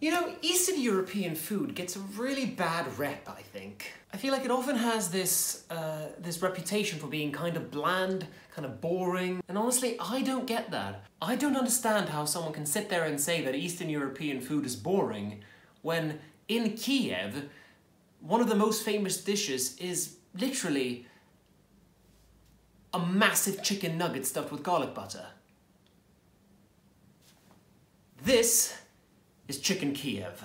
You know, Eastern European food gets a really bad rep, I think. I feel like it often has this reputation for being kind of bland, kind of boring, and honestly, I don't get that. I don't understand how someone can sit there and say that Eastern European food is boring when in Kiev, one of the most famous dishes is literally a massive chicken nugget stuffed with garlic butter. This is chicken Kiev.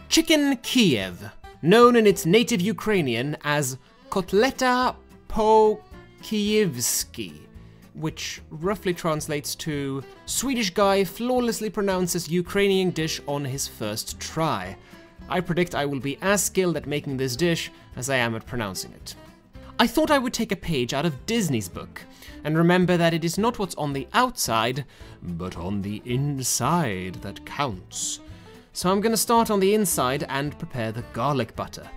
Chicken Kiev, known in its native Ukrainian as kotleta po-kievsky, which roughly translates to Swedish guy flawlessly pronounces Ukrainian dish on his first try. I predict I will be as skilled at making this dish as I am at pronouncing it. I thought I would take a page out of Disney's book and remember that it is not what's on the outside, but on the inside that counts. So I'm gonna start on the inside and prepare the garlic butter.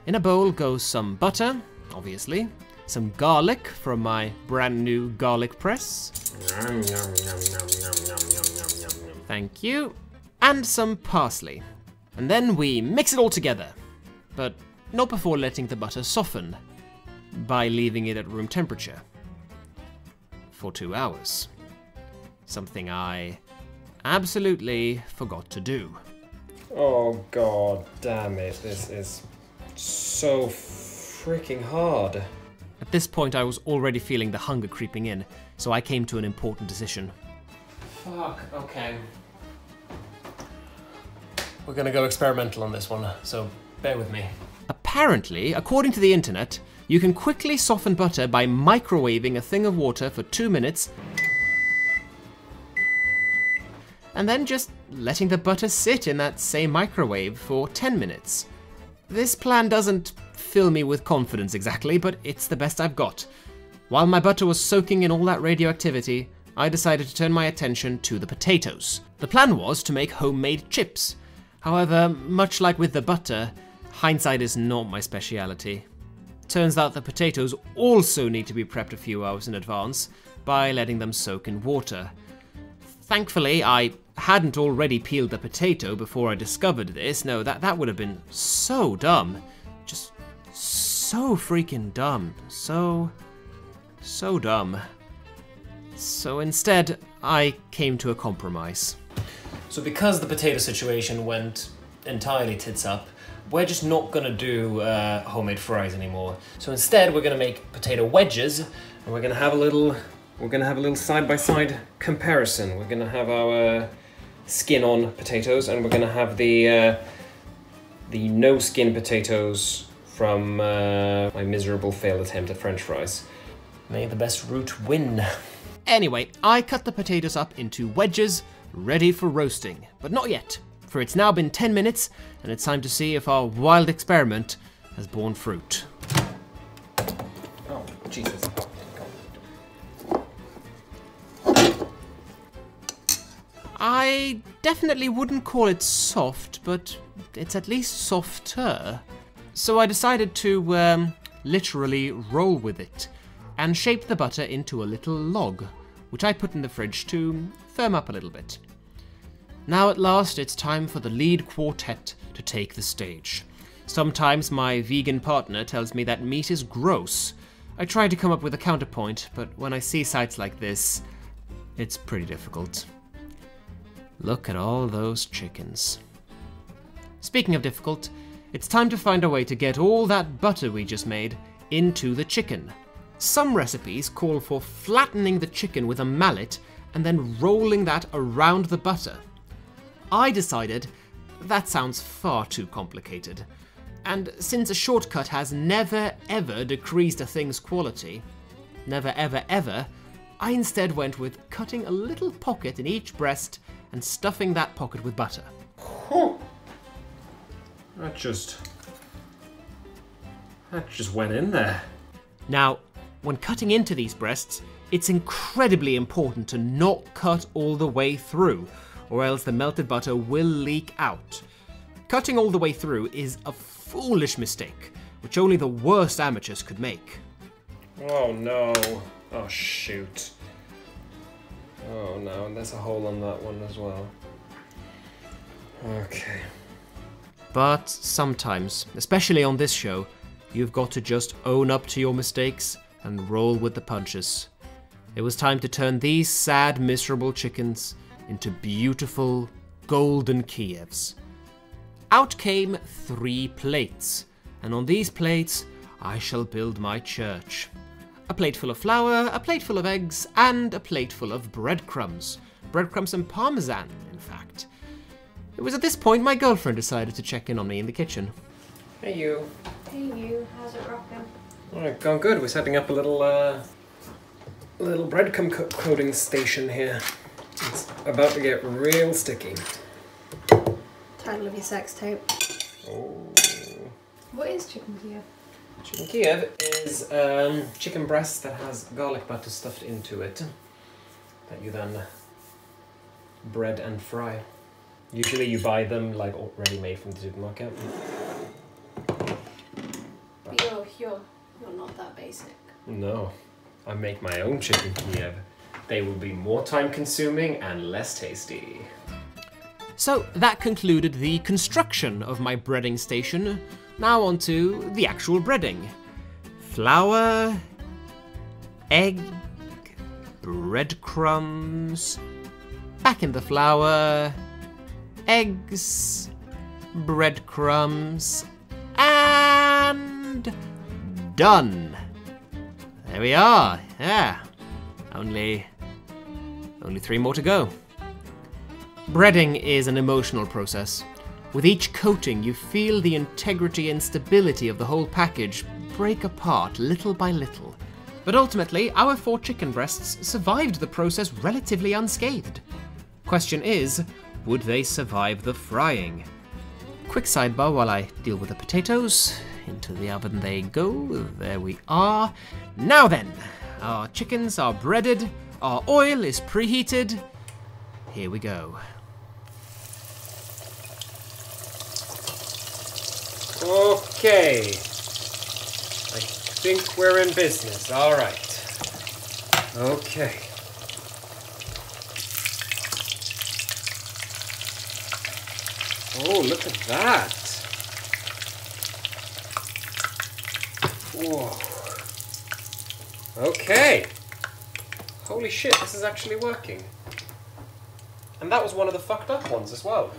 In a bowl goes some butter, obviously, some garlic from my brand new garlic press. Thank you. And some parsley. And then we mix it all together, but not before letting the butter soften, by leaving it at room temperature for 2 hours. Something I absolutely forgot to do. Oh god damn it, this is so freaking hard. At this point I was already feeling the hunger creeping in, so I came to an important decision. Fuck, okay. We're gonna go experimental on this one, so bear with me. Apparently, according to the internet, you can quickly soften butter by microwaving a thing of water for 2 minutes and then just letting the butter sit in that same microwave for 10 minutes. This plan doesn't fill me with confidence exactly, but it's the best I've got. While my butter was soaking in all that radioactivity, I decided to turn my attention to the potatoes. The plan was to make homemade chips. However, much like with the butter, hindsight is not my speciality. Turns out the potatoes also need to be prepped a few hours in advance by letting them soak in water. Thankfully, I hadn't already peeled the potato before I discovered this. No, that would have been so dumb. Just so freaking dumb. So dumb. So instead, I came to a compromise. So because the potato situation went entirely tits up, we're just not gonna do homemade fries anymore. So instead, we're gonna make potato wedges, and we're gonna have a little side-by-side comparison. We're gonna have our skin-on potatoes, and we're gonna have the no-skin potatoes from my miserable failed attempt at French fries. May the best route win. Anyway, I cut the potatoes up into wedges, ready for roasting, but not yet. For it's now been 10 minutes, and it's time to see if our wild experiment has borne fruit. Oh, Jesus. I definitely wouldn't call it soft, but it's at least softer. So I decided to, literally roll with it, and shape the butter into a little log, which I put in the fridge to firm up a little bit. Now at last, it's time for the lead quartet to take the stage. Sometimes my vegan partner tells me that meat is gross. I try to come up with a counterpoint, but when I see sights like this, it's pretty difficult. Look at all those chickens. Speaking of difficult, it's time to find a way to get all that butter we just made into the chicken. Some recipes call for flattening the chicken with a mallet and then rolling that around the butter. I decided that sounds far too complicated, and since a shortcut has never ever decreased a thing's quality, never ever ever, I instead went with cutting a little pocket in each breast and stuffing that pocket with butter. That just went in there. Now, when cutting into these breasts, it's incredibly important to not cut all the way through, or else the melted butter will leak out. Cutting all the way through is a foolish mistake, which only the worst amateurs could make. Oh no. Oh shoot. Oh no, and there's a hole on that one as well. Okay. But sometimes, especially on this show, you've got to just own up to your mistakes and roll with the punches. It was time to turn these sad, miserable chickens into beautiful, golden Kievs. Out came 3 plates, and on these plates I shall build my church. A plate full of flour, a plate full of eggs, and a plate full of breadcrumbs. Breadcrumbs and parmesan, in fact. It was at this point my girlfriend decided to check in on me in the kitchen. Hey you. Hey you, how's it rocking? Alright, gone good. We're setting up a little breadcrumb coating station here. It's about to get real sticky. Title of your sex tape. Oh. What is chicken Kiev? Chicken Kiev is chicken breast that has garlic butter stuffed into it that you then bread and fry. Usually you buy them like already made from the supermarket. But you're not that basic. No, I make my own chicken Kiev. They will be more time consuming and less tasty. So that concluded the construction of my breading station. Now on to the actual breading. Flour, egg, breadcrumbs, back in the flour, eggs, breadcrumbs, and done. There we are, yeah. Only 3 more to go. Breading is an emotional process. With each coating, you feel the integrity and stability of the whole package break apart little by little. But ultimately, our 4 chicken breasts survived the process relatively unscathed. Question is, would they survive the frying? Quick sidebar while I deal with the potatoes. Into the oven they go. There we are. Now then, our chickens are breaded, our oil is preheated. Here we go. Okay. I think we're in business. All right. Okay. Oh, look at that. Whoa. Okay. Holy shit, this is actually working. And that was one of the fucked up ones as well.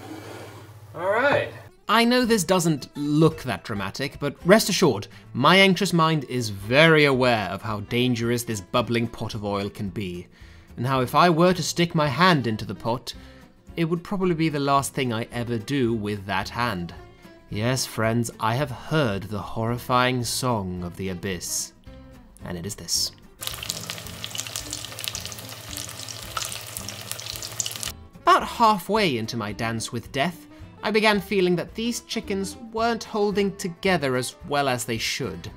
Alright. I know this doesn't look that dramatic, but rest assured, my anxious mind is very aware of how dangerous this bubbling pot of oil can be, and how if I were to stick my hand into the pot, it would probably be the last thing I ever do with that hand. Yes, friends, I have heard the horrifying song of the abyss, and it is this. About halfway into my dance with death, I began feeling that these chickens weren't holding together as well as they should.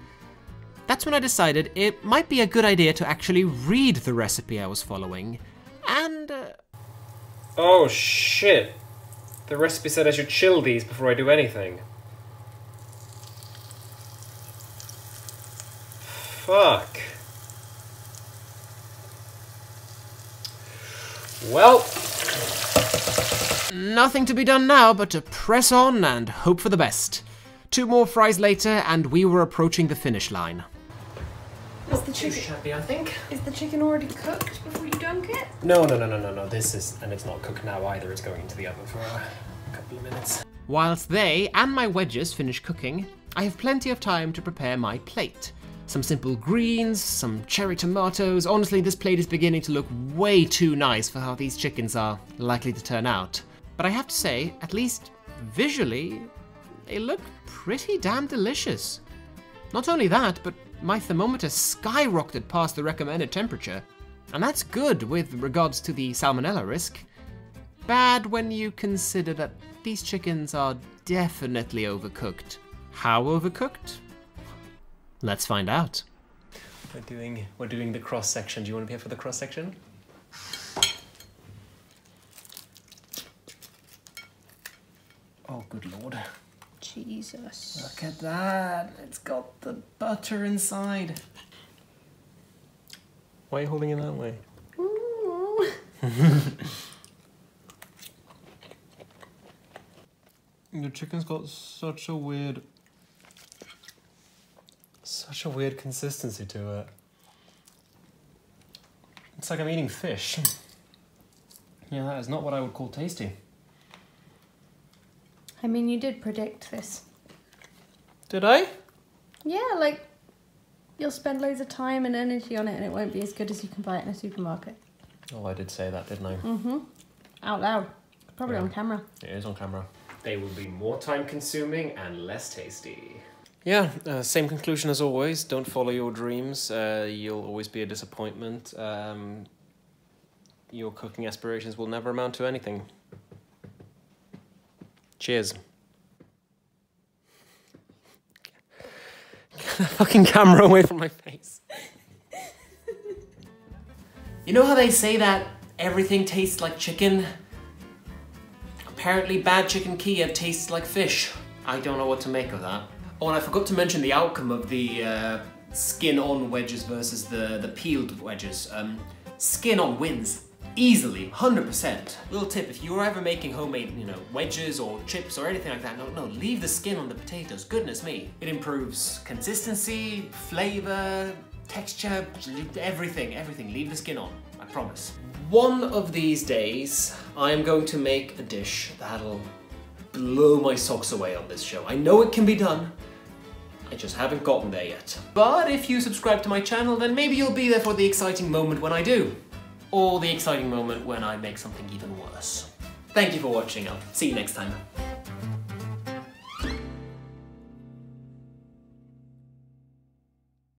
That's when I decided it might be a good idea to actually read the recipe I was following, and... Oh shit. The recipe said I should chill these before I do anything. Fuck. Well... Nothing to be done now but to press on and hope for the best. 2 more fries later and we were approaching the finish line. Is the Too chicken shabby, I think. is the chicken already cooked before you dunk it? No. This is... And it's not cooked now either. It's going into the oven for a couple of minutes. Whilst they and my wedges finish cooking, I have plenty of time to prepare my plate. Some simple greens, some cherry tomatoes. Honestly, this plate is beginning to look way too nice for how these chickens are likely to turn out. But I have to say, at least visually, they look pretty damn delicious. Not only that, but my thermometer skyrocketed past the recommended temperature. And that's good with regards to the salmonella risk. Bad when you consider that these chickens are definitely overcooked. How overcooked? Let's find out. We're doing the cross section. Do you want to be here for the cross section? Oh, good lord. Jesus. Look at that. It's got the butter inside. Why are you holding it that way? Ooh. The chicken's got such a weird consistency to it. It's like I'm eating fish. Yeah, that is not what I would call tasty. I mean, you did predict this. Did I? Yeah, like, you'll spend loads of time and energy on it and it won't be as good as you can buy it in a supermarket. Oh, I did say that, didn't I? Mm-hmm. Out loud. Probably on camera. It is on camera. They will be more time consuming and less tasty. Yeah, same conclusion as always. Don't follow your dreams. You'll always be a disappointment. Your cooking aspirations will never amount to anything. Cheers. Get the fucking camera away from my face. You know how they say that everything tastes like chicken? Apparently bad chicken Kiev tastes like fish. I don't know what to make of that. Oh, and I forgot to mention the outcome of the skin-on wedges versus the peeled wedges. Skin-on wins. Easily, 100%. Little tip, if you're ever making homemade, wedges or chips or anything like that, no, leave the skin on the potatoes, goodness me. It improves consistency, flavor, texture, everything, leave the skin on, I promise. One of these days, I'm going to make a dish that'll blow my socks away on this show. I know it can be done, I just haven't gotten there yet. But if you subscribe to my channel, then maybe you'll be there for the exciting moment when I do. Or the exciting moment when I make something even worse. Thank you for watching, I'll see you next time.